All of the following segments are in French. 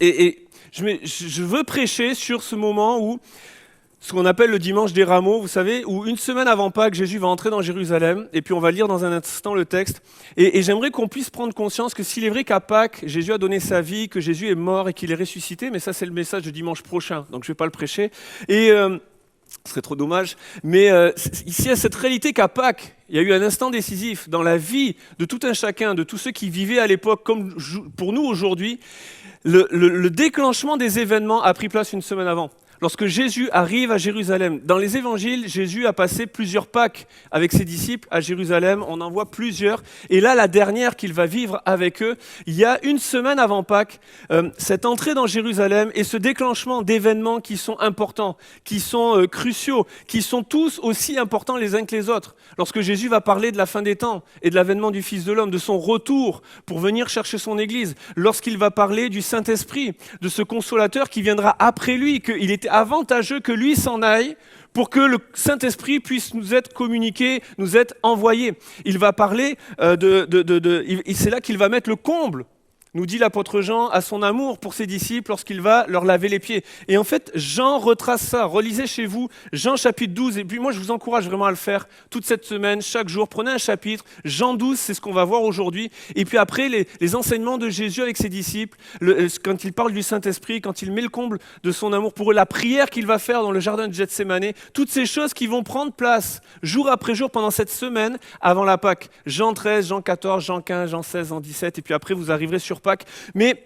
Et je veux prêcher sur ce moment où, ce qu'on appelle le dimanche des rameaux, vous savez, où une semaine avant Pâques, Jésus va entrer dans Jérusalem, et puis on va lire dans un instant le texte, et j'aimerais qu'on puisse prendre conscience que s'il est vrai qu'à Pâques, Jésus a donné sa vie, que Jésus est mort et qu'il est ressuscité, mais ça c'est le message de dimanche prochain, donc je ne vais pas le prêcher, et ce serait trop dommage, mais ici il y a cette réalité qu'à Pâques, il y a eu un instant décisif dans la vie de tout un chacun, de tous ceux qui vivaient à l'époque comme pour nous aujourd'hui. Le déclenchement des événements a pris place une semaine avant. Lorsque Jésus arrive à Jérusalem, dans les évangiles, Jésus a passé plusieurs Pâques avec ses disciples à Jérusalem, on en voit plusieurs. Et là, la dernière qu'il va vivre avec eux, il y a une semaine avant Pâques, cette entrée dans Jérusalem et ce déclenchement d'événements qui sont importants, qui sont cruciaux, qui sont tous aussi importants les uns que les autres. Lorsque Jésus va parler de la fin des temps et de l'avènement du Fils de l'homme, de son retour pour venir chercher son Église, lorsqu'il va parler du Saint-Esprit, de ce consolateur qui viendra après lui, qu'il était avantageux que lui s'en aille pour que le Saint-Esprit puisse nous être communiqué, nous être envoyé. Il va parler c'est là qu'il va mettre le comble, nous dit l'apôtre Jean, à son amour pour ses disciples lorsqu'il va leur laver les pieds. Et en fait, Jean retrace ça. Relisez chez vous Jean chapitre 12. Et puis moi, je vous encourage vraiment à le faire toute cette semaine, chaque jour. Prenez un chapitre. Jean 12, c'est ce qu'on va voir aujourd'hui. Et puis après, les enseignements de Jésus avec ses disciples, quand il parle du Saint-Esprit, quand il met le comble de son amour pour eux, la prière qu'il va faire dans le jardin de Gethsémanée, toutes ces choses qui vont prendre place jour après jour pendant cette semaine avant la Pâque. Jean 13, Jean 14, Jean 15, Jean 16, Jean 17. Et puis après, vous arriverez sur Pâques. Mais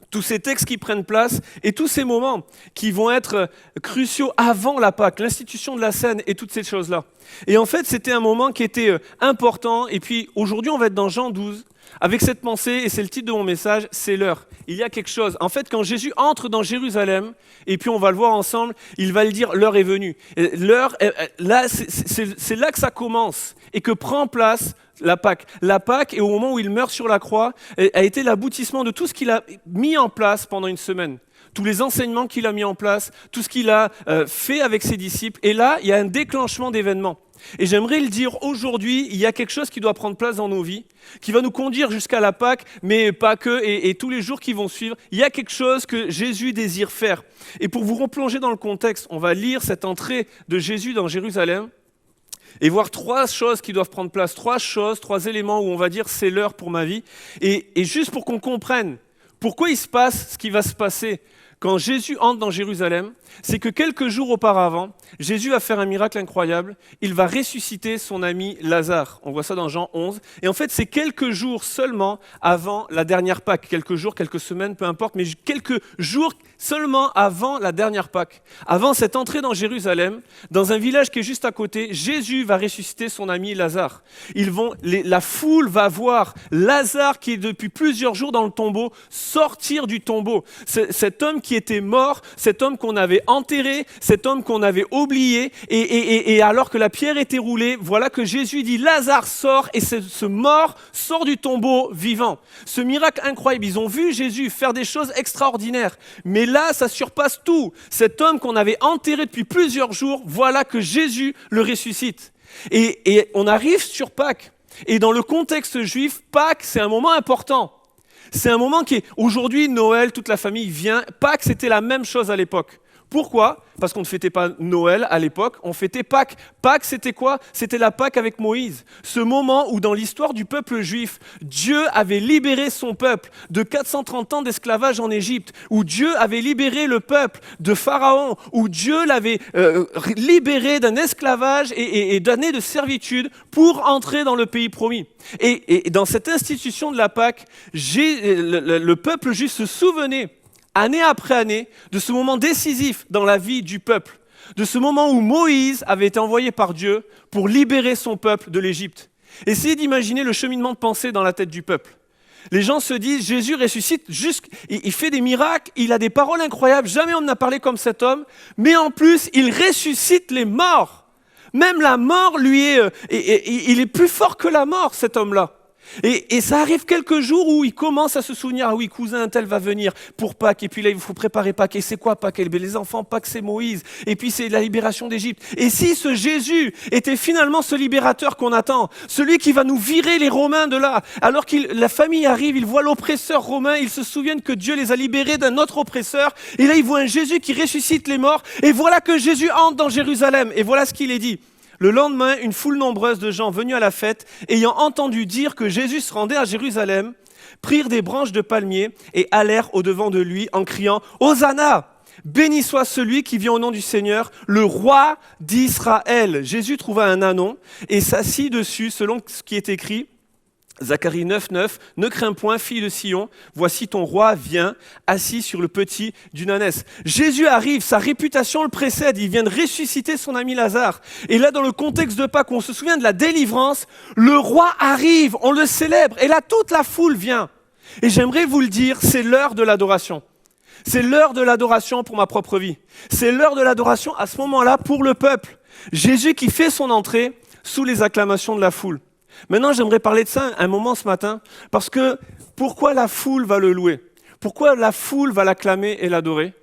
tous ces textes qui prennent place et tous ces moments qui vont être cruciaux avant la Pâque, l'institution de la scène et toutes ces choses-là. Et en fait, c'était un moment qui était important. Et puis aujourd'hui, on va être dans Jean 12 avec cette pensée, et c'est le titre de mon message, c'est l'heure. Il y a quelque chose. En fait, quand Jésus entre dans Jérusalem, et puis on va le voir ensemble, il va le dire, l'heure est venue. Et l'heure, là, c'est là que ça commence et que prend place la Pâque. La Pâque, et au moment où il meurt sur la croix, a été l'aboutissement de tout ce qu'il a mis en place pendant une semaine. Tous les enseignements qu'il a mis en place, tout ce qu'il a fait avec ses disciples. Et là, il y a un déclenchement d'événements. Et j'aimerais le dire aujourd'hui, il y a quelque chose qui doit prendre place dans nos vies, qui va nous conduire jusqu'à la Pâque, mais pas que, et tous les jours qui vont suivre. Il y a quelque chose que Jésus désire faire. Et pour vous replonger dans le contexte, on va lire cette entrée de Jésus dans Jérusalem et voir trois choses qui doivent prendre place, trois éléments où on va dire c'est l'heure pour ma vie. Et juste pour qu'on comprenne pourquoi il se passe ce qui va se passer quand Jésus entre dans Jérusalem, c'est que quelques jours auparavant, Jésus va faire un miracle incroyable. Il va ressusciter son ami Lazare. On voit ça dans Jean 11. Et en fait, c'est quelques jours seulement avant la dernière Pâque. Quelques jours, quelques semaines, peu importe, mais quelques jours seulement avant la dernière Pâque. Avant cette entrée dans Jérusalem, dans un village qui est juste à côté, Jésus va ressusciter son ami Lazare. La foule va voir Lazare qui est depuis plusieurs jours dans le tombeau sortir du tombeau. Cet homme qui était mort, cet homme qu'on avait enterré, cet homme qu'on avait oublié, et alors que la pierre était roulée, voilà que Jésus dit Lazare sort, et ce mort sort du tombeau vivant. Ce miracle incroyable, ils ont vu Jésus faire des choses extraordinaires, mais là ça surpasse tout. Cet homme qu'on avait enterré depuis plusieurs jours, voilà que Jésus le ressuscite. Et on arrive sur Pâques, et dans le contexte juif, Pâques c'est un moment important. C'est un moment qui est, aujourd'hui, Noël, toute la famille vient. Pâques, c'était la même chose à l'époque. Pourquoi ? Parce qu'on ne fêtait pas Noël à l'époque, on fêtait Pâques. Pâques, c'était quoi ? C'était la Pâque avec Moïse. Ce moment où, dans l'histoire du peuple juif, Dieu avait libéré son peuple de 430 ans d'esclavage en Égypte, où Dieu avait libéré le peuple de Pharaon, où Dieu l'avait libéré d'un esclavage et d'années de servitude pour entrer dans le pays promis. Et dans cette institution de la Pâque, le peuple juif se souvenait, année après année, de ce moment décisif dans la vie du peuple, de ce moment où Moïse avait été envoyé par Dieu pour libérer son peuple de l'Égypte. Essayez d'imaginer le cheminement de pensée dans la tête du peuple. Les gens se disent, Jésus ressuscite, il fait des miracles, il a des paroles incroyables, jamais on n'a parlé comme cet homme, mais en plus, il ressuscite les morts. Même la mort, il est plus fort que la mort, cet homme-là. Et ça arrive quelques jours où il commence à se souvenir, ah oui, cousin un tel va venir pour Pâques, et puis là il faut préparer Pâques, et c'est quoi Pâques? Eh bien, les enfants, Pâques c'est Moïse, et puis c'est la libération d'Égypte. Et si ce Jésus était finalement ce libérateur qu'on attend, celui qui va nous virer les Romains de là, alors que la famille arrive, ils voient l'oppresseur romain, ils se souviennent que Dieu les a libérés d'un autre oppresseur, et là ils voient un Jésus qui ressuscite les morts, et voilà que Jésus entre dans Jérusalem, et voilà ce qu'il est dit. Le lendemain, une foule nombreuse de gens venus à la fête, ayant entendu dire que Jésus se rendait à Jérusalem, prirent des branches de palmier et allèrent au-devant de lui en criant « Hosanna ! Béni soit celui qui vient au nom du Seigneur, le roi d'Israël !» Jésus trouva un ânon et s'assit dessus selon ce qui est écrit. Zacharie 9,9, « Ne crains point, fille de Sion, voici ton roi vient, assis sur le petit d'une ânesse. » Jésus arrive, sa réputation le précède, il vient de ressusciter son ami Lazare. Et là, dans le contexte de Pâques, on se souvient de la délivrance, le roi arrive, on le célèbre, et là, toute la foule vient. Et j'aimerais vous le dire, c'est l'heure de l'adoration. C'est l'heure de l'adoration pour ma propre vie. C'est l'heure de l'adoration à ce moment-là pour le peuple. Jésus qui fait son entrée sous les acclamations de la foule. Maintenant, j'aimerais parler de ça un moment ce matin, parce que pourquoi la foule va le louer? Pourquoi la foule va l'acclamer et l'adorer?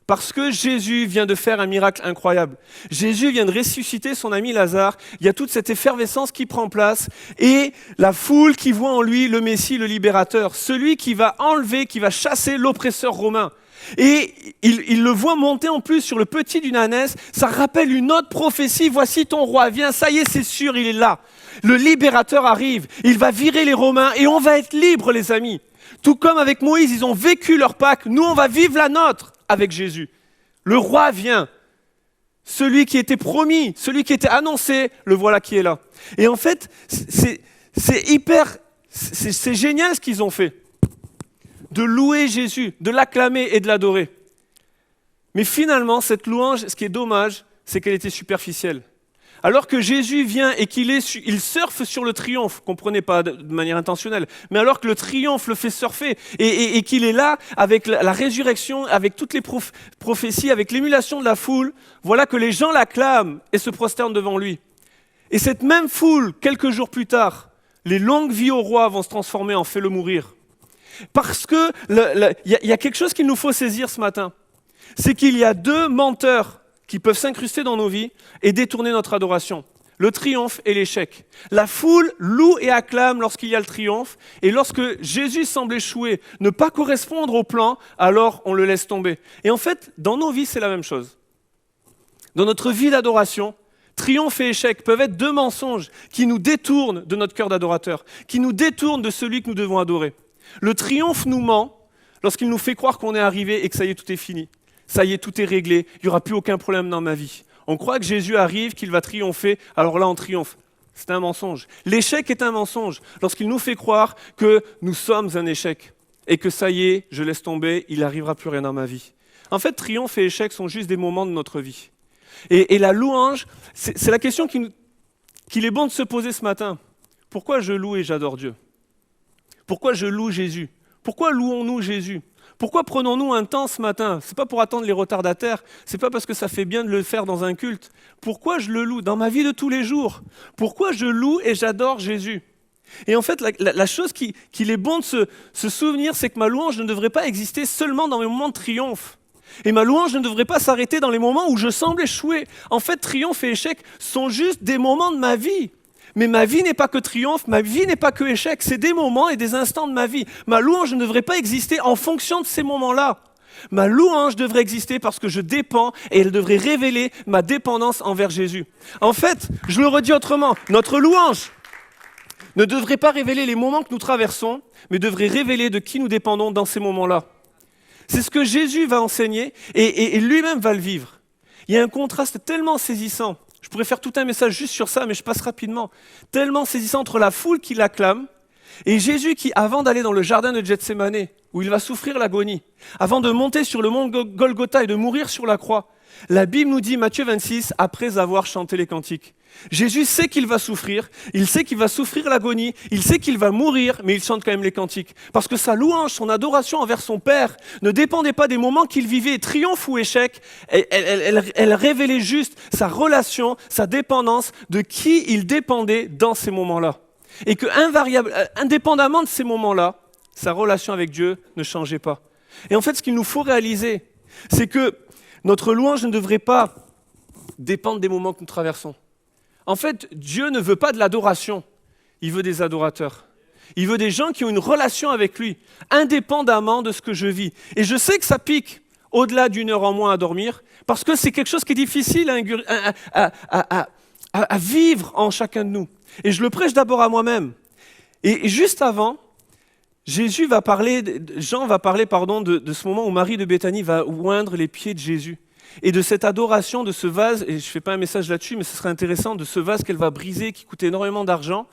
Parce que Jésus vient de faire un miracle incroyable. Jésus vient de ressusciter son ami Lazare. Il y a toute cette effervescence qui prend place et la foule qui voit en lui le Messie, le libérateur, celui qui va enlever, qui va chasser l'oppresseur romain. Et il le voit monter en plus sur le petit d'une ânesse. Ça rappelle une autre prophétie. Voici ton roi, viens, ça y est, c'est sûr, il est là. Le libérateur arrive, il va virer les Romains et on va être libres, les amis. Tout comme avec Moïse, ils ont vécu leur Pâques, nous on va vivre la nôtre avec Jésus. Le roi vient, celui qui était promis, celui qui était annoncé, le voilà qui est là. Et en fait, c'est génial ce qu'ils ont fait, de louer Jésus, de l'acclamer et de l'adorer. Mais finalement, cette louange, ce qui est dommage, c'est qu'elle était superficielle. Alors que Jésus vient et il surfe sur le triomphe, comprenez pas de manière intentionnelle, mais alors que le triomphe le fait surfer et qu'il est là avec la résurrection, avec toutes les prophéties, avec l'émulation de la foule, voilà que les gens l'acclament et se prosternent devant lui. Et cette même foule, quelques jours plus tard, les longues vies au roi vont se transformer en fais-le mourir. Parce que il y a quelque chose qu'il nous faut saisir ce matin, c'est qu'il y a deux menteurs qui peuvent s'incruster dans nos vies et détourner notre adoration. Le triomphe et l'échec. La foule loue et acclame lorsqu'il y a le triomphe, et lorsque Jésus semble échouer, ne pas correspondre au plan, alors on le laisse tomber. Et en fait, dans nos vies, c'est la même chose. Dans notre vie d'adoration, triomphe et échec peuvent être deux mensonges qui nous détournent de notre cœur d'adorateur, qui nous détournent de celui que nous devons adorer. Le triomphe nous ment lorsqu'il nous fait croire qu'on est arrivé et que ça y est, tout est fini. Ça y est, tout est réglé, il n'y aura plus aucun problème dans ma vie. On croit que Jésus arrive, qu'il va triompher, alors là on triomphe. C'est un mensonge. L'échec est un mensonge lorsqu'il nous fait croire que nous sommes un échec et que ça y est, je laisse tomber, il n'arrivera plus rien dans ma vie. En fait, triomphe et échec sont juste des moments de notre vie. Et la louange, c'est la question qu'il est bon de se poser ce matin. Pourquoi je loue et j'adore Dieu? Pourquoi je loue Jésus? Pourquoi louons-nous Jésus? Pourquoi prenons-nous un temps ce matin? Ce n'est pas pour attendre les retardataires, ce n'est pas parce que ça fait bien de le faire dans un culte. Pourquoi je le loue dans ma vie de tous les jours? Pourquoi je loue et j'adore Jésus? Et en fait, la chose qu'il est bon de se souvenir, c'est que ma louange ne devrait pas exister seulement dans mes moments de triomphe. Et ma louange ne devrait pas s'arrêter dans les moments où je semble échouer. En fait, triomphe et échec sont juste des moments de ma vie. Mais ma vie n'est pas que triomphe, ma vie n'est pas que échec, c'est des moments et des instants de ma vie. Ma louange ne devrait pas exister en fonction de ces moments-là. Ma louange devrait exister parce que je dépends et elle devrait révéler ma dépendance envers Jésus. En fait, je le redis autrement, notre louange ne devrait pas révéler les moments que nous traversons, mais devrait révéler de qui nous dépendons dans ces moments-là. C'est ce que Jésus va enseigner et lui-même va le vivre. Il y a un contraste tellement saisissant. Je pourrais faire tout un message juste sur ça, mais je passe rapidement. Tellement saisissant entre la foule qui l'acclame et Jésus qui, avant d'aller dans le jardin de Gethsémane, où il va souffrir l'agonie, avant de monter sur le mont Golgotha et de mourir sur la croix, la Bible nous dit, Matthieu 26, après avoir chanté les cantiques, Jésus sait qu'il va souffrir, il sait qu'il va souffrir l'agonie, il sait qu'il va mourir, mais il chante quand même les cantiques. Parce que sa louange, son adoration envers son Père ne dépendait pas des moments qu'il vivait, triomphe ou échec, elle révélait juste sa relation, sa dépendance, de qui il dépendait dans ces moments-là. Et que indépendamment de ces moments-là, sa relation avec Dieu ne changeait pas. Et en fait, ce qu'il nous faut réaliser, c'est que notre louange ne devrait pas dépendre des moments que nous traversons. En fait, Dieu ne veut pas de l'adoration, il veut des adorateurs. Il veut des gens qui ont une relation avec lui, indépendamment de ce que je vis. Et je sais que ça pique au-delà d'une heure en moins à dormir, parce que c'est quelque chose qui est difficile à vivre en chacun de nous. Et je le prêche d'abord à moi-même. Et juste avant, Jean va parler de ce moment où Marie de Béthanie va oindre les pieds de Jésus. Et de cette adoration, de ce vase, et je ne fais pas un message là-dessus, mais ce serait intéressant, de ce vase qu'elle va briser, qui coûtait énormément d'argent,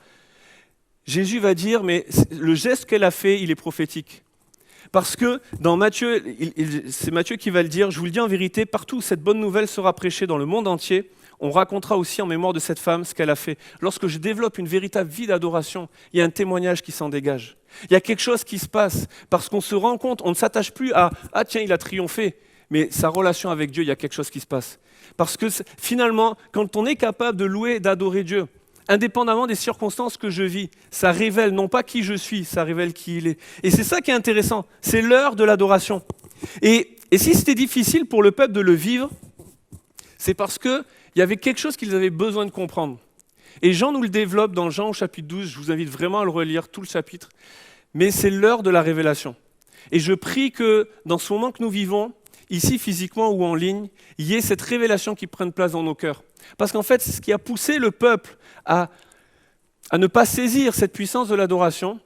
Jésus va dire, mais le geste qu'elle a fait, il est prophétique. Parce que dans Matthieu, c'est Matthieu qui va le dire, je vous le dis en vérité, partout où cette bonne nouvelle sera prêchée dans le monde entier, on racontera aussi en mémoire de cette femme ce qu'elle a fait. Lorsque je développe une véritable vie d'adoration, il y a un témoignage qui s'en dégage. Il y a quelque chose qui se passe, parce qu'on se rend compte, on ne s'attache plus à « Ah tiens, il a triomphé », mais sa relation avec Dieu, il y a quelque chose qui se passe. Parce que finalement, quand on est capable de louer, d'adorer Dieu, indépendamment des circonstances que je vis, ça révèle non pas qui je suis, ça révèle qui il est. Et c'est ça qui est intéressant, c'est l'heure de l'adoration. Et si c'était difficile pour le peuple de le vivre, c'est parce qu'il y avait quelque chose qu'ils avaient besoin de comprendre. Et Jean nous le développe dans Jean au chapitre 12, je vous invite vraiment à le relire, tout le chapitre, mais c'est l'heure de la révélation. Et je prie que dans ce moment que nous vivons, ici physiquement ou en ligne, il y ait cette révélation qui prenne place dans nos cœurs. Parce qu'en fait, c'est ce qui a poussé le peuple à ne pas saisir cette puissance de l'adoration,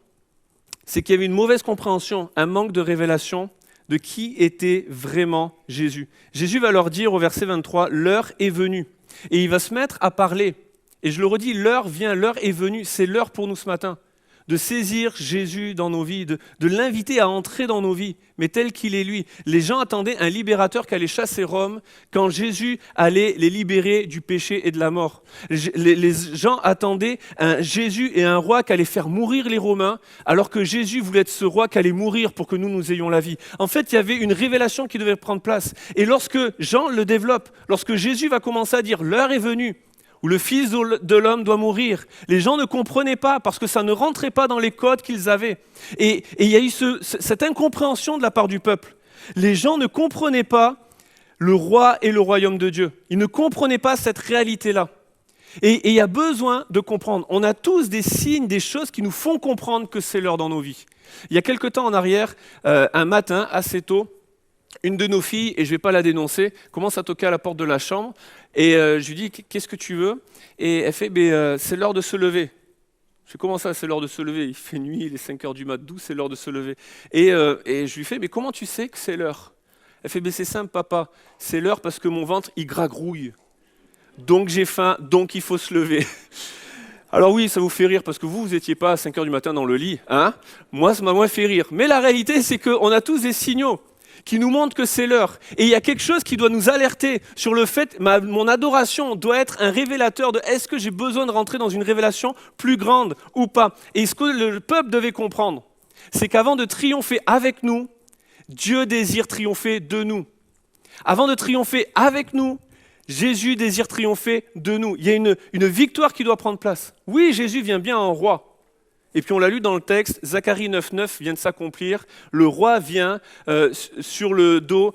c'est qu'il y avait une mauvaise compréhension, un manque de révélation de qui était vraiment Jésus. Jésus va leur dire au verset 23, « L'heure est venue ». Et il va se mettre à parler. Et je le redis, l'heure vient, l'heure est venue, c'est l'heure pour nous ce matin. De saisir Jésus dans nos vies, de l'inviter à entrer dans nos vies, mais tel qu'il est lui. Les gens attendaient un libérateur qui allait chasser Rome quand Jésus allait les libérer du péché et de la mort. Les gens attendaient un Jésus et un roi qui allait faire mourir les Romains, alors que Jésus voulait être ce roi qui allait mourir pour que nous ayons la vie. En fait, il y avait une révélation qui devait prendre place. Et lorsque Jean le développe, lorsque Jésus va commencer à dire « l'heure est venue », où le Fils de l'homme doit mourir. Les gens ne comprenaient pas parce que ça ne rentrait pas dans les codes qu'ils avaient. Et il y a eu cette incompréhension de la part du peuple. Les gens ne comprenaient pas le roi et le royaume de Dieu. Ils ne comprenaient pas cette réalité-là. Et il y a besoin de comprendre. On a tous des signes, des choses qui nous font comprendre que c'est l'heure dans nos vies. Il y a quelque temps en arrière, un matin, assez tôt, une de nos filles, et je ne vais pas la dénoncer, commence à toquer à la porte de la chambre, et je lui dis « Qu'est-ce que tu veux ?» Et elle fait « C'est l'heure de se lever ». Je fais « Comment ça, c'est l'heure de se lever ?» Il fait nuit, il est 5h du mat', d'où c'est l'heure de se lever. Et je lui fais « Mais comment tu sais que c'est l'heure ?» Elle fait « C'est simple, papa, c'est l'heure parce que mon ventre, il gragrouille. Donc j'ai faim, donc il faut se lever. » Alors oui, ça vous fait rire parce que vous n'étiez pas à 5h du matin dans le lit. Hein, moi, ça m'a moins fait rire. Mais la réalité, c'est qu'on a tous des signaux qui nous montrent que c'est l'heure. Et il y a quelque chose qui doit nous alerter sur le fait, mon adoration doit être un révélateur de est-ce que j'ai besoin de rentrer dans une révélation plus grande ou pas. Et ce que le peuple devait comprendre, c'est qu'avant de triompher avec nous, Dieu désire triompher de nous. Avant de triompher avec nous, Jésus désire triompher de nous. Il y a une victoire qui doit prendre place. Oui, Jésus vient bien en roi. Et puis on l'a lu dans le texte, Zacharie 9,9 vient de s'accomplir. Le roi vient sur le dos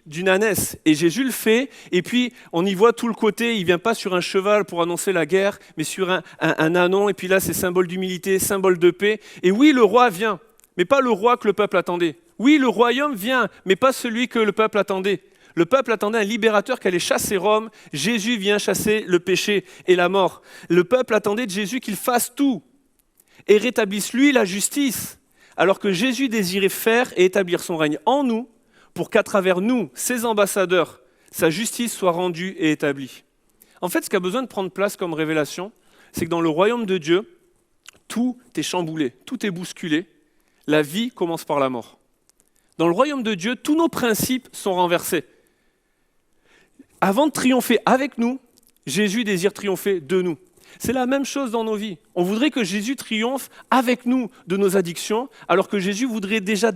d'une ânesse. Et Jésus le fait, et puis on y voit tout le côté, il ne vient pas sur un cheval pour annoncer la guerre, mais sur un ânon, et puis là c'est symbole d'humilité, symbole de paix. Et oui, le roi vient, mais pas le roi que le peuple attendait. Oui, le royaume vient, mais pas celui que le peuple attendait. Le peuple attendait un libérateur qui allait chasser Rome. Jésus vient chasser le péché et la mort. Le peuple attendait de Jésus qu'il fasse tout et rétablisse lui la justice, alors que Jésus désirait faire et établir son règne en nous pour qu'à travers nous, ses ambassadeurs, sa justice soit rendue et établie. En fait, ce qui a besoin de prendre place comme révélation, c'est que dans le royaume de Dieu, tout est chamboulé, tout est bousculé. La vie commence par la mort. Dans le royaume de Dieu, tous nos principes sont renversés. Avant de triompher avec nous, Jésus désire triompher de nous. C'est la même chose dans nos vies. On voudrait que Jésus triomphe avec nous de nos addictions, alors que Jésus voudrait déjà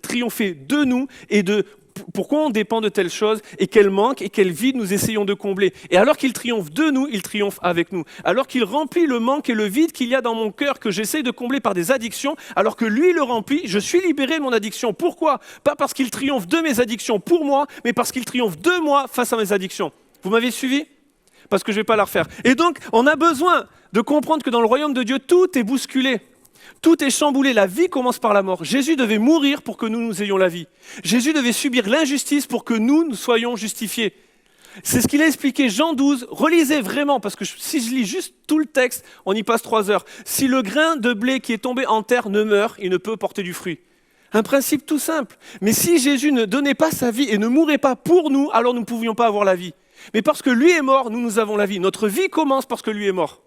triompher de nous et de pourquoi on dépend de telles choses et quel manque et quel vide nous essayons de combler. Et alors qu'il triomphe de nous, il triomphe avec nous. Alors qu'il remplit le manque et le vide qu'il y a dans mon cœur que j'essaye de combler par des addictions, alors que lui le remplit, je suis libéré de mon addiction. Pourquoi ? Pas parce qu'il triomphe de mes addictions pour moi, mais parce qu'il triomphe de moi face à mes addictions. Vous m'avez suivi ? Parce que je ne vais pas la refaire. Et donc, on a besoin de comprendre que dans le royaume de Dieu, tout est bousculé. Tout est chamboulé, la vie commence par la mort. Jésus devait mourir pour que nous ayons la vie. Jésus devait subir l'injustice pour que nous soyons justifiés. C'est ce qu'il a expliqué, Jean 12. Relisez vraiment, parce que si je lis juste tout le texte, on y passe 3 heures. Si le grain de blé qui est tombé en terre ne meurt, il ne peut porter du fruit. Un principe tout simple. Mais si Jésus ne donnait pas sa vie et ne mourait pas pour nous, alors nous ne pouvions pas avoir la vie. Mais parce que lui est mort, nous avons la vie. Notre vie commence parce que lui est mort.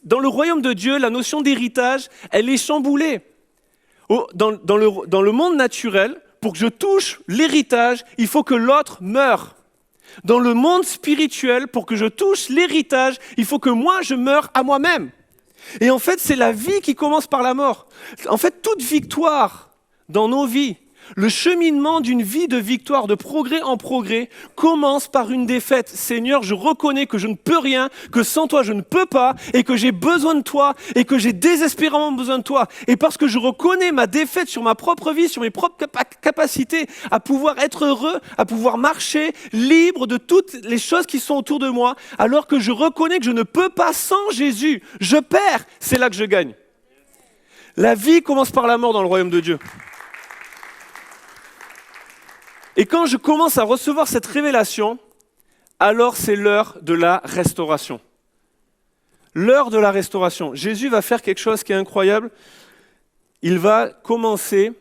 Dans le royaume de Dieu, la notion d'héritage, elle est chamboulée. Dans le monde naturel, pour que je touche l'héritage, il faut que l'autre meure. Dans le monde spirituel, pour que je touche l'héritage, il faut que moi, je meure à moi-même. Et en fait, c'est la vie qui commence par la mort. En fait, toute victoire dans nos vies, le cheminement d'une vie de victoire, de progrès en progrès, commence par une défaite. Seigneur, je reconnais que je ne peux rien, que sans toi je ne peux pas, et que j'ai besoin de toi, et que j'ai désespérément besoin de toi. Et parce que je reconnais ma défaite sur ma propre vie, sur mes propres capacités à pouvoir être heureux, à pouvoir marcher libre de toutes les choses qui sont autour de moi, alors que je reconnais que je ne peux pas sans Jésus, je perds, c'est là que je gagne. La vie commence par la mort dans le royaume de Dieu. Et quand je commence à recevoir cette révélation, alors c'est l'heure de la restauration. L'heure de la restauration. Jésus va faire quelque chose qui est incroyable. Il va commencer,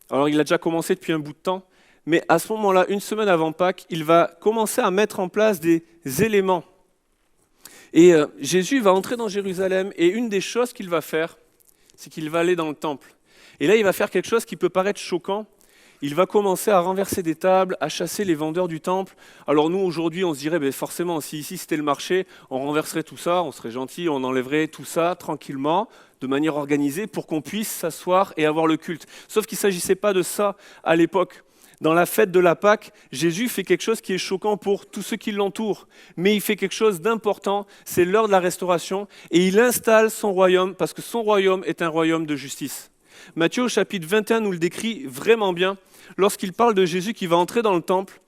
alors il a déjà commencé depuis un bout de temps, mais à ce moment-là, une semaine avant Pâques, il va commencer à mettre en place des éléments. Et Jésus va entrer dans Jérusalem et une des choses qu'il va faire, c'est qu'il va aller dans le temple. Et là, il va faire quelque chose qui peut paraître choquant. Il va commencer à renverser des tables, à chasser les vendeurs du temple. Alors nous, aujourd'hui, on se dirait, forcément, si ici c'était le marché, on renverserait tout ça, on serait gentil, on enlèverait tout ça tranquillement, de manière organisée, pour qu'on puisse s'asseoir et avoir le culte. Sauf qu'il ne s'agissait pas de ça à l'époque. Dans la fête de la Pâque, Jésus fait quelque chose qui est choquant pour tous ceux qui l'entourent. Mais il fait quelque chose d'important, c'est l'heure de la restauration, et il installe son royaume, parce que son royaume est un royaume de justice. Matthieu, au chapitre 21, nous le décrit vraiment bien, lorsqu'il parle de Jésus qui va entrer dans le temple,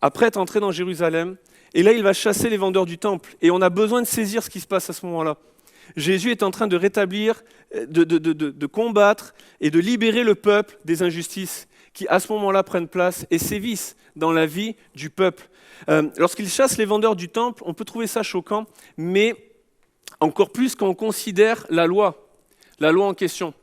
après être entré dans Jérusalem, et là il va chasser les vendeurs du temple. Et on a besoin de saisir ce qui se passe à ce moment-là. Jésus est en train de rétablir, de combattre et de libérer le peuple des injustices qui à ce moment-là prennent place et sévissent dans la vie du peuple. Lorsqu'il chasse les vendeurs du temple, on peut trouver ça choquant, mais encore plus quand on considère la loi en question.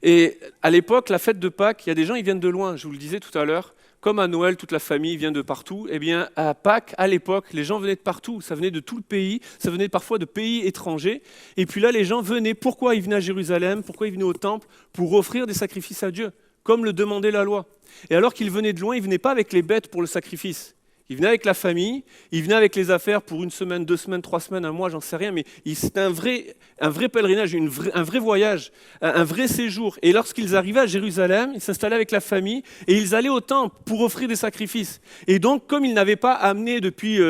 Et à l'époque, la fête de Pâques, il y a des gens, ils viennent de loin, je vous le disais tout à l'heure, comme à Noël, toute la famille vient de partout. Eh bien, à Pâques, à l'époque, les gens venaient de partout, ça venait de tout le pays, ça venait parfois de pays étrangers. Et puis là, les gens venaient, pourquoi ils venaient à Jérusalem, pourquoi ils venaient au temple? Pour offrir des sacrifices à Dieu, comme le demandait la loi. Et alors qu'ils venaient de loin, ils ne venaient pas avec les bêtes pour le sacrifice. Ils venaient avec la famille, ils venaient avec les affaires pour 1 semaine, 2 semaines, 3 semaines, un mois, j'en sais rien, mais c'était un vrai pèlerinage, un vrai voyage, un vrai séjour. Et lorsqu'ils arrivaient à Jérusalem, ils s'installaient avec la famille et ils allaient au temple pour offrir des sacrifices. Et donc, comme ils n'avaient pas amené depuis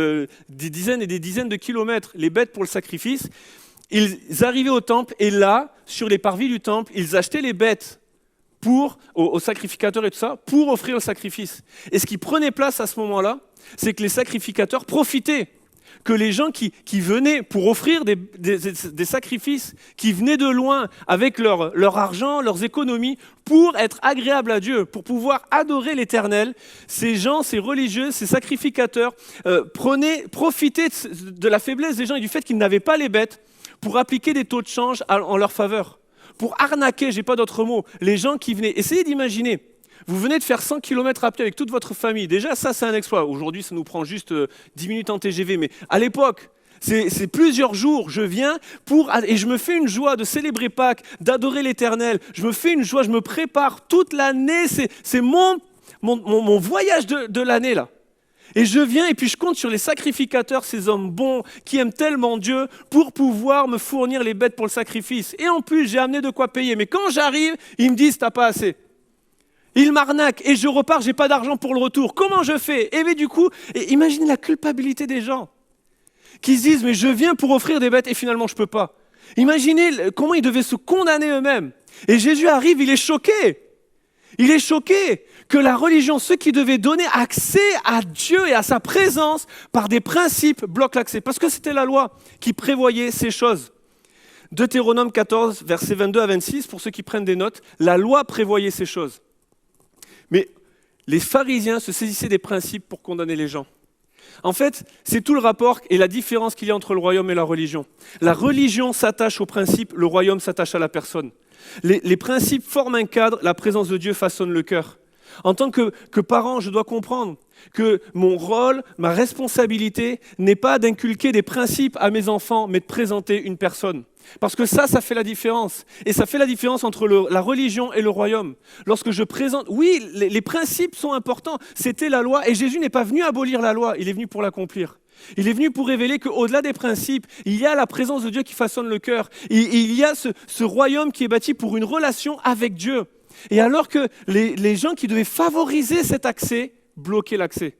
des dizaines et des dizaines de kilomètres les bêtes pour le sacrifice, ils arrivaient au temple et là, sur les parvis du temple, ils achetaient les bêtes aux sacrificateurs et tout ça, pour offrir le sacrifice. Et ce qui prenait place à ce moment-là, c'est que les sacrificateurs profitaient, que les gens qui venaient pour offrir des sacrifices, qui venaient de loin avec leur argent, leurs économies, pour être agréables à Dieu, pour pouvoir adorer l'Éternel, ces gens, ces religieux, ces sacrificateurs profitaient de la faiblesse des gens et du fait qu'ils n'avaient pas les bêtes pour appliquer des taux de change en leur faveur. Pour arnaquer, j'ai pas d'autre mot, les gens qui venaient. Essayez d'imaginer, vous venez de faire 100 km à pied avec toute votre famille. Déjà, ça, c'est un exploit. Aujourd'hui, ça nous prend juste 10 minutes en TGV. Mais à l'époque, c'est plusieurs jours. Je viens et je me fais une joie de célébrer Pâques, d'adorer l'Éternel. Je me fais une joie, je me prépare toute l'année. C'est mon voyage de l'année, là. Et je viens et puis je compte sur les sacrificateurs, ces hommes bons qui aiment tellement Dieu pour pouvoir me fournir les bêtes pour le sacrifice. Et en plus, j'ai amené de quoi payer. Mais quand j'arrive, ils me disent « t'as pas assez ». Il m'arnaque et je repars, j'ai pas d'argent pour le retour. Comment je fais? Et du coup, imaginez la culpabilité des gens qui se disent, mais je viens pour offrir des bêtes et finalement je peux pas. Imaginez comment ils devaient se condamner eux-mêmes. Et Jésus arrive, il est choqué. Il est choqué que la religion, ceux qui devaient donner accès à Dieu et à sa présence par des principes, bloquent l'accès. Parce que c'était la loi qui prévoyait ces choses. Deutéronome 14, versets 22 à 26, pour ceux qui prennent des notes, la loi prévoyait ces choses. Mais les pharisiens se saisissaient des principes pour condamner les gens. En fait, c'est tout le rapport et la différence qu'il y a entre le royaume et la religion. La religion s'attache aux principes, le royaume s'attache à la personne. Les principes forment un cadre, la présence de Dieu façonne le cœur. En tant que parent, je dois comprendre que mon rôle, ma responsabilité n'est pas d'inculquer des principes à mes enfants, mais de présenter une personne. Parce que ça fait la différence. Et ça fait la différence entre la religion et le royaume. Lorsque je présente, oui, les principes sont importants. C'était la loi. Et Jésus n'est pas venu abolir la loi, il est venu pour l'accomplir. Il est venu pour révéler qu'au-delà des principes, il y a la présence de Dieu qui façonne le cœur. Il y a ce royaume qui est bâti pour une relation avec Dieu. Et alors que les gens qui devaient favoriser cet accès, bloquaient l'accès.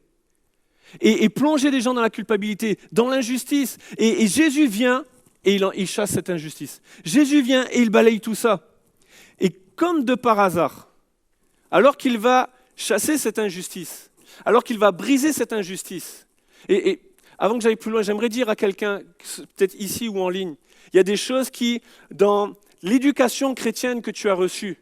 Et plonger les gens dans la culpabilité, dans l'injustice. Et Jésus vient et il chasse cette injustice. Jésus vient et il balaye tout ça. Et comme de par hasard, alors qu'il va chasser cette injustice, alors qu'il va briser cette injustice, et avant que j'aille plus loin, j'aimerais dire à quelqu'un, peut-être ici ou en ligne, il y a des choses qui, dans l'éducation chrétienne que tu as reçue,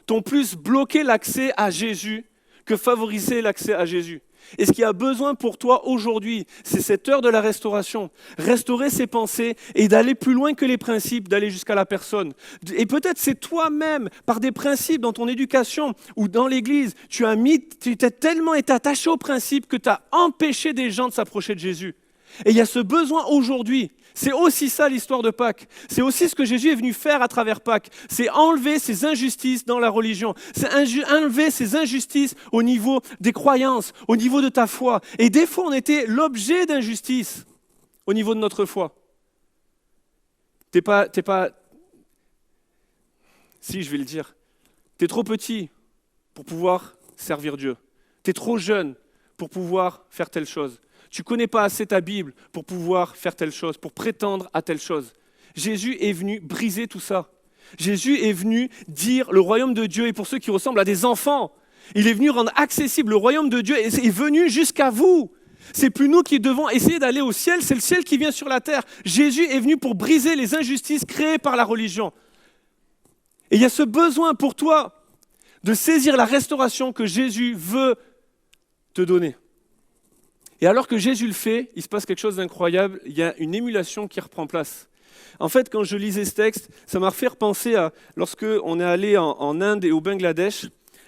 t'ont plus bloqué l'accès à Jésus que favorisé l'accès à Jésus. Et ce qu'il y a besoin pour toi aujourd'hui, c'est cette heure de la restauration. Restaurer ses pensées et d'aller plus loin que les principes, d'aller jusqu'à la personne. Et peut-être c'est toi-même, par des principes dans ton éducation ou dans l'église, tu t'es tellement été attaché aux principes que tu as empêché des gens de s'approcher de Jésus. Et il y a ce besoin aujourd'hui. C'est aussi ça l'histoire de Pâques. C'est aussi ce que Jésus est venu faire à travers Pâques. C'est enlever ces injustices dans la religion. C'est enlever ces injustices au niveau des croyances, au niveau de ta foi. Et des fois, on était l'objet d'injustice au niveau de notre foi. T'es pas... Si, je vais le dire. T'es trop petit pour pouvoir servir Dieu. T'es trop jeune pour pouvoir faire telle chose. Tu ne connais pas assez ta Bible pour pouvoir faire telle chose, pour prétendre à telle chose. Jésus est venu briser tout ça. Jésus est venu dire le royaume de Dieu est pour ceux qui ressemblent à des enfants. Il est venu rendre accessible le royaume de Dieu et est venu jusqu'à vous. C'est plus nous qui devons essayer d'aller au ciel, c'est le ciel qui vient sur la terre. Jésus est venu pour briser les injustices créées par la religion. Et il y a ce besoin pour toi de saisir la restauration que Jésus veut te donner. Et alors que Jésus le fait, il se passe quelque chose d'incroyable, il y a une émulation qui reprend place. En fait, quand je lisais ce texte, ça m'a fait repenser à lorsque on est allé en Inde et au Bangladesh.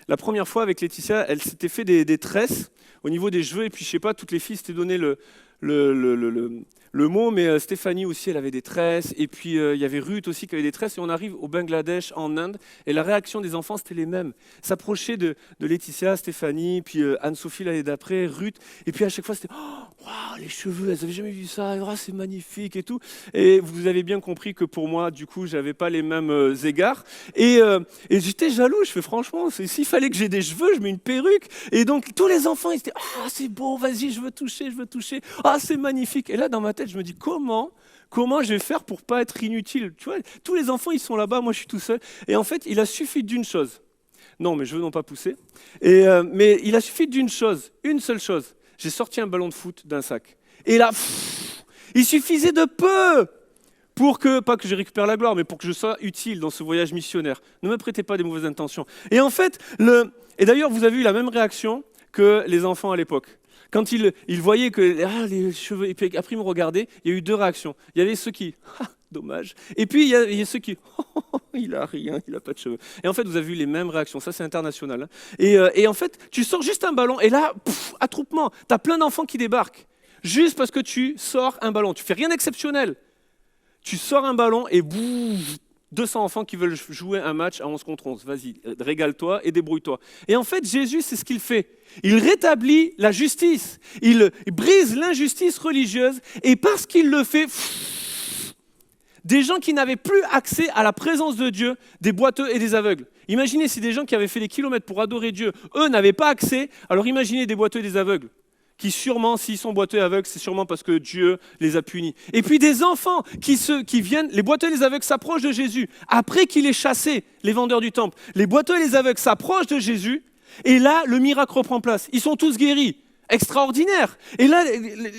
La première fois avec Laetitia, elle s'était fait des tresses au niveau des cheveux, et puis je sais pas, toutes les filles s'étaient donné le mot, mais Stéphanie aussi, elle avait des tresses, et puis il y avait Ruth aussi qui avait des tresses, et on arrive au Bangladesh, en Inde, et la réaction des enfants, c'était les mêmes. S'approcher de Laetitia, Stéphanie, puis Anne-Sophie l'année d'après, Ruth, et puis à chaque fois, c'était « Oh, wow, les cheveux, elles n'avaient jamais vu ça, oh, c'est magnifique » et tout. Et vous avez bien compris que pour moi, du coup, je n'avais pas les mêmes égards. Et j'étais jaloux, je fais franchement, s'il fallait que j'ai des cheveux, je mets une perruque. Et donc, tous les enfants, ils étaient « Ah, c'est beau, vas-y, je veux toucher. Ah, c'est magnifique ». Et là, dans ma tête, je me dis, comment je vais faire pour pas être inutile? Tu vois, tous les enfants, ils sont là-bas, moi, je suis tout seul. Et en fait, il a suffi d'une chose. Non, mes cheveux n'ont pas poussé. Mais il a suffi d'une chose, une seule chose. J'ai sorti un ballon de foot d'un sac. Et là, il suffisait de peu pour que, pas que je récupère la gloire, mais pour que je sois utile dans ce voyage missionnaire. Ne me prêtez pas des mauvaises intentions. Et en fait, et d'ailleurs, vous avez eu la même réaction que les enfants à l'époque. Quand ils voyaient que les cheveux, et puis après ils me regardaient, il y a eu deux réactions. Il y avait ceux qui, dommage. Et puis il y a ceux qui, il a rien, il a pas de cheveux. Et en fait, vous avez vu les mêmes réactions. Ça, c'est international. Hein. Et en fait, tu sors juste un ballon, et là, attroupement, t'as plein d'enfants qui débarquent. Juste parce que tu sors un ballon. Tu fais rien d'exceptionnel. Tu sors un ballon et 200 enfants qui veulent jouer un match à 11 contre 11. Vas-y, régale-toi et débrouille-toi. Et en fait, Jésus, c'est ce qu'il fait. Il rétablit la justice. Il brise l'injustice religieuse. Et parce qu'il le fait, des gens qui n'avaient plus accès à la présence de Dieu, des boiteux et des aveugles, Imaginez si des gens qui avaient fait des kilomètres pour adorer Dieu, eux n'avaient pas accès, alors imaginez des boiteux et des aveugles, qui sûrement, s'ils sont boiteux et aveugles, c'est sûrement parce que Dieu les a punis. Et puis des enfants qui viennent, les boiteux et les aveugles s'approchent de Jésus, après qu'il ait chassé les vendeurs du temple. Les boiteux et les aveugles s'approchent de Jésus, et là, le miracle reprend place. Ils sont tous guéris. Extraordinaire. Et là,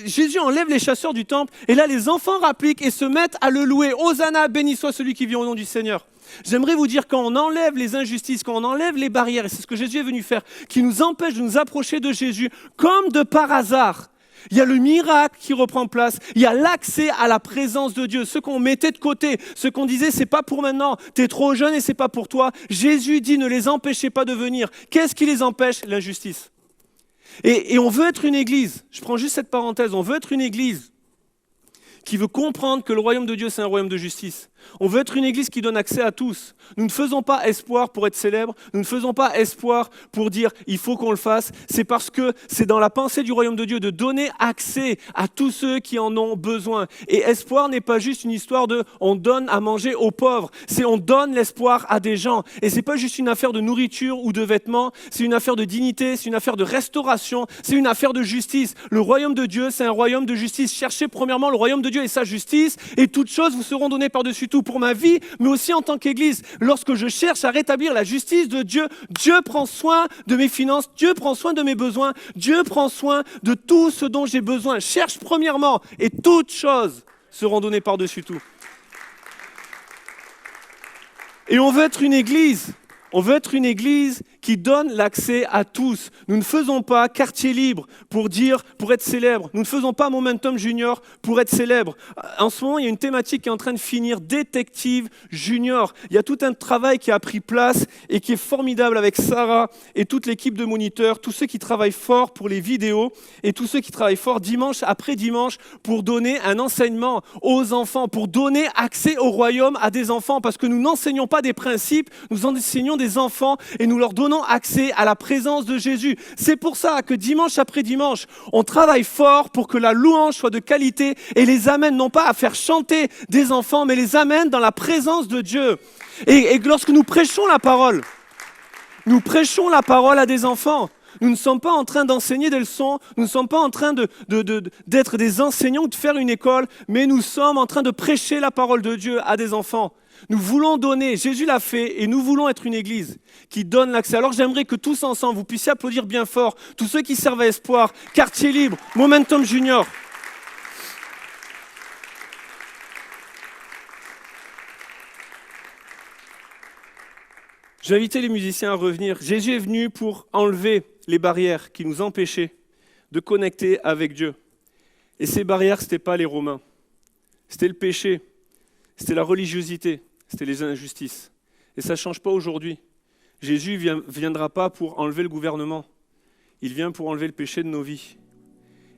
Jésus enlève les chasseurs du temple, et là, les enfants rappliquent et se mettent à le louer. Hosanna, béni soit celui qui vient au nom du Seigneur. J'aimerais vous dire, quand on enlève les injustices, quand on enlève les barrières, et c'est ce que Jésus est venu faire, qui nous empêche de nous approcher de Jésus, comme de par hasard, il y a le miracle qui reprend place, il y a l'accès à la présence de Dieu, ce qu'on mettait de côté, ce qu'on disait c'est pas pour maintenant, t'es trop jeune et c'est pas pour toi. Jésus dit ne les empêchez pas de venir. Qu'est-ce qui les empêche? L'injustice. Et on veut être une église, je prends juste cette parenthèse, on veut être une église qui veut comprendre que le royaume de Dieu c'est un royaume de justice. On veut être une église qui donne accès à tous. Nous ne faisons pas espoir pour être célèbres, nous ne faisons pas espoir pour dire il faut qu'on le fasse. C'est parce que c'est dans la pensée du royaume de Dieu de donner accès à tous ceux qui en ont besoin. Et espoir n'est pas juste une histoire de on donne à manger aux pauvres, c'est on donne l'espoir à des gens. Et c'est pas juste une affaire de nourriture ou de vêtements, c'est une affaire de dignité, c'est une affaire de restauration, c'est une affaire de justice. Le royaume de Dieu, c'est un royaume de justice. Cherchez premièrement le royaume de Dieu et sa justice, et toutes choses vous seront données par-dessus tout pour ma vie, mais aussi en tant qu'Église. Lorsque je cherche à rétablir la justice de Dieu, Dieu prend soin de mes finances, Dieu prend soin de mes besoins, Dieu prend soin de tout ce dont j'ai besoin. Cherche premièrement, et toutes choses seront données par-dessus tout. Et on veut être une Église. On veut être une église qui donne l'accès à tous. Nous ne faisons pas quartier libre pour être célèbre. Nous ne faisons pas Momentum Junior pour être célèbre. En ce moment, il y a une thématique qui est en train de finir, Détective Junior. Il y a tout un travail qui a pris place et qui est formidable avec Sarah et toute l'équipe de moniteurs, tous ceux qui travaillent fort pour les vidéos et tous ceux qui travaillent fort dimanche après dimanche pour donner un enseignement aux enfants, pour donner accès au royaume à des enfants, parce que nous n'enseignons pas des principes, nous enseignons des enfants et nous leur donnons accès à la présence de Jésus. C'est pour ça que dimanche après dimanche, on travaille fort pour que la louange soit de qualité et les amène non pas à faire chanter des enfants, mais les amène dans la présence de Dieu. Et lorsque nous prêchons la parole à des enfants. Nous ne sommes pas en train d'enseigner des leçons, nous ne sommes pas en train d'être des enseignants ou de faire une école, mais nous sommes en train de prêcher la parole de Dieu à des enfants. Nous voulons donner, Jésus l'a fait, et nous voulons être une église qui donne l'accès. Alors j'aimerais que tous ensemble, vous puissiez applaudir bien fort, tous ceux qui servent à Espoir, Quartier Libre, Momentum Junior. Je vais inviter les musiciens à revenir. Jésus est venu pour enlever les barrières qui nous empêchaient de connecter avec Dieu. Et ces barrières, ce n'étaient pas les Romains. C'était le péché, c'était la religiosité, c'était les injustices. Et ça ne change pas aujourd'hui. Jésus ne viendra pas pour enlever le gouvernement. Il vient pour enlever le péché de nos vies.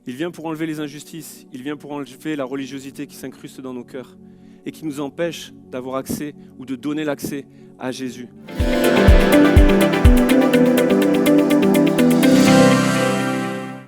Il vient pour enlever les injustices. Il vient pour enlever la religiosité qui s'incruste dans nos cœurs et qui nous empêche d'avoir accès ou de donner l'accès à Jésus.